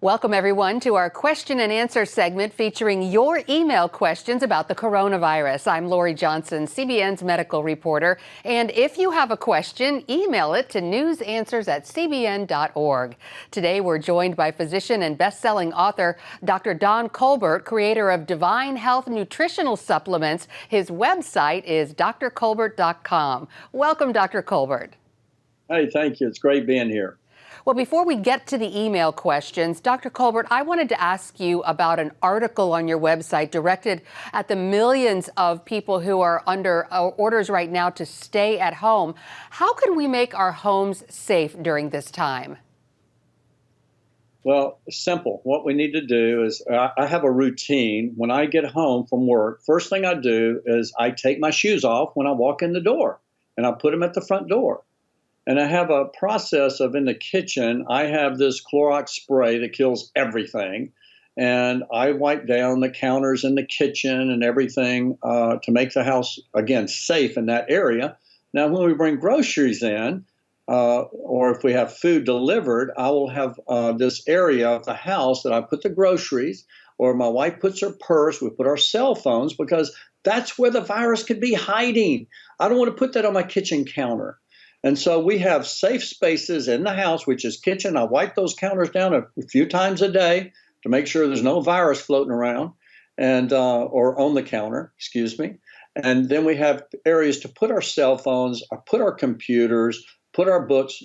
Welcome, everyone, to our question and answer segment featuring your email questions about the coronavirus. I'm Lori Johnson, CBN's medical reporter. And if you have a question, email it to newsanswers@cbn.org. Today, we're joined by physician and best-selling author Dr. Don Colbert, creator of Divine Health Nutritional Supplements. His website is drcolbert.com. Welcome, Dr. Colbert. Hey, thank you. It's great being here. Well, before we get to the email questions, Dr. Colbert, I wanted to ask you about an article on your website directed at the millions of people who are under orders right now to stay at home. How can we make our homes safe during this time? Well, simple. What we need to do is I have a routine. When I get home from work, first thing I do is I take my shoes off when I walk in the door, and I put them at the front door. And I have a process of in the kitchen, I have this Clorox spray that kills everything. And I wipe down the counters in the kitchen and everything to make the house, again, safe in that area. Now, when we bring groceries in, or if we have food delivered, I will have this area of the house that I put the groceries, or my wife puts her purse, we put our cell phones, because that's where the virus could be hiding. I don't want to put that on my kitchen counter. And so we have safe spaces in the house, which is kitchen. I wipe those counters down a few times a day to make sure there's no virus floating around and or on the counter, excuse me. And then we have areas to put our cell phones, put our computers, put our books,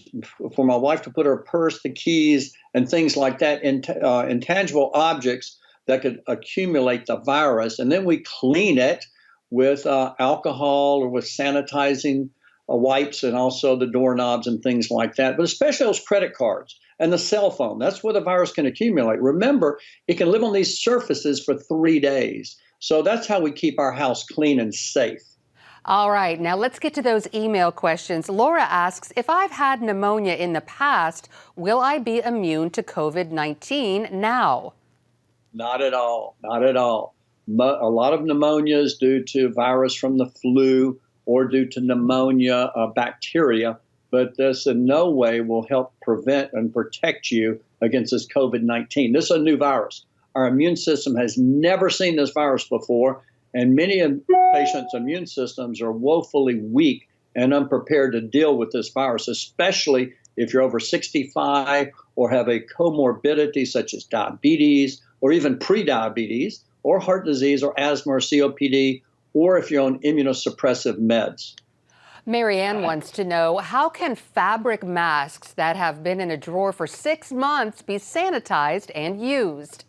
for my wife to put her purse, the keys, and things like that, intangible objects that could accumulate the virus. And then we clean it with alcohol or with sanitizing wipes, and also the doorknobs and things like that, but especially those credit cards and the cell phone. That's where the virus can accumulate. Remember, it can live on these surfaces for 3 days. So that's how we keep our house clean and safe. All right, now let's get to those email questions. Laura asks, if I've had pneumonia in the past, will I be immune to COVID-19 now? Not at all, not at all. A lot of pneumonia is due to virus from the flu or due to pneumonia bacteria, but this in no way will help prevent and protect you against this COVID-19. This is a new virus. Our immune system has never seen this virus before, and many patients' immune systems are woefully weak and unprepared to deal with this virus, especially if you're over 65 or have a comorbidity such as diabetes or even prediabetes or heart disease or asthma or COPD, or if you're on immunosuppressive meds. Marianne wants to know, how can fabric masks that have been in a drawer for 6 months be sanitized and used?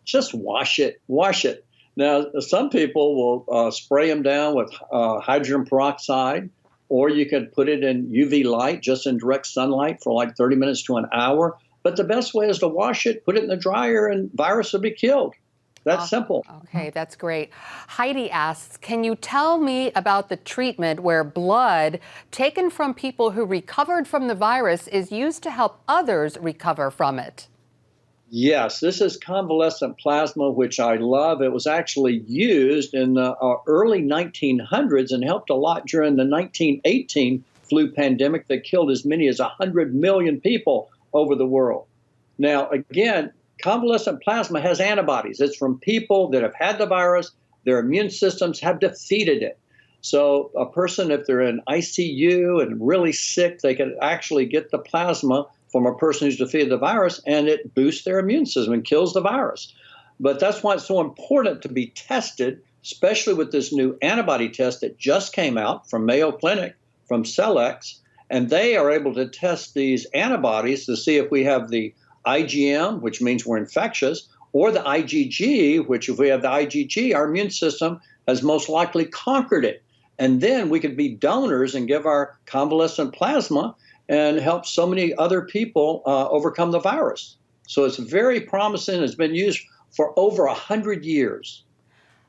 Just wash it, wash it. Now, some people will spray them down with hydrogen peroxide, or you could put it in UV light, just in direct sunlight for like 30 minutes to an hour. But the best way is to wash it, put it in the dryer, and virus will be killed. That's simple. Okay, that's great. Heidi asks, can you tell me about the treatment where blood taken from people who recovered from the virus is used to help others recover from it? Yes, this is convalescent plasma, which I love. It was actually used in the early 1900s and helped a lot during the 1918 flu pandemic that killed as many as 100 million people over the world. Now, again, convalescent plasma has antibodies. It's from people that have had the virus. Their immune systems have defeated it. So a person, if they're in ICU and really sick, they can actually get the plasma from a person who's defeated the virus, and it boosts their immune system and kills the virus. But that's why it's so important to be tested, especially with this new antibody test that just came out from Mayo Clinic, from Cellex, and they are able to test these antibodies to see if we have the IgM, which means we're infectious, or the IgG, which if we have the IgG, our immune system has most likely conquered it. And then we could be donors and give our convalescent plasma and help so many other people overcome the virus. So it's very promising. It's been used for over 100 years.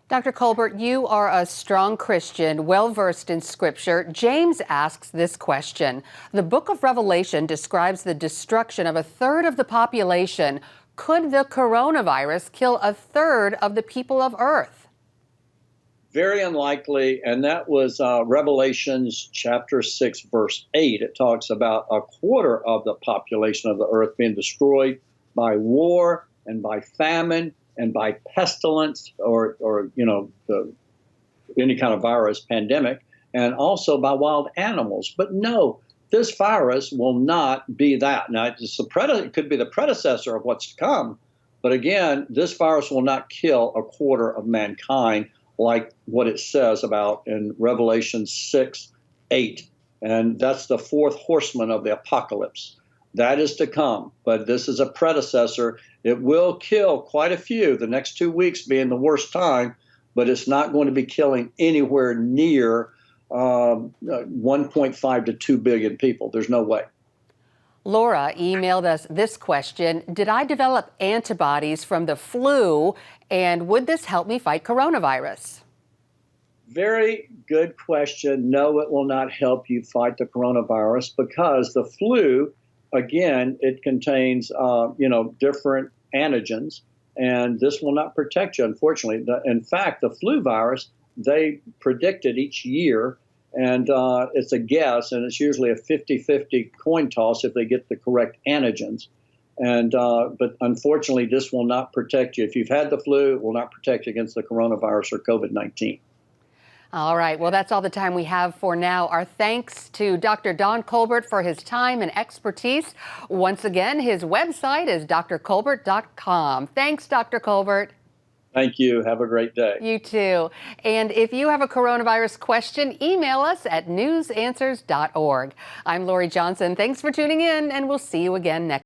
Dr. Colbert, you are a strong Christian, well-versed in Scripture. James asks this question. The book of Revelation describes the destruction of 1/3 of the population. Could the coronavirus kill 1/3 of the people of Earth? Very unlikely, and that was Revelations chapter 6, verse 8. It talks about 1/4 of the population of the earth being destroyed by war and by famine and by pestilence or any kind of virus pandemic, and also by wild animals. But no, this virus will not be that. Now, it could be the predecessor of what's to come, but again, this virus will not kill a quarter of mankind like what it says about in Revelation 6:8. And that's the fourth horseman of the apocalypse. That is to come, but this is a predecessor. It will kill quite a few, the next 2 weeks being the worst time, but it's not going to be killing anywhere near 1.5 to 2 billion people. There's no way. Laura emailed us this question. Did I develop antibodies from the flu, and would this help me fight coronavirus? Very good question. No, it will not help you fight the coronavirus because the flu, again, it contains, different antigens, and this will not protect you, unfortunately. In fact, the flu virus, they predict it each year, and it's a guess, and it's usually a 50-50 coin toss if they get the correct antigens. And but unfortunately, this will not protect you. If you've had the flu, it will not protect you against the coronavirus or COVID-19. All right. Well, that's all the time we have for now. Our thanks to Dr. Don Colbert for his time and expertise. Once again, his website is drcolbert.com. Thanks, Dr. Colbert. Thank you. Have a great day. You too. And if you have a coronavirus question, email us at newsanswers.org. I'm Lori Johnson. Thanks for tuning in, and we'll see you again next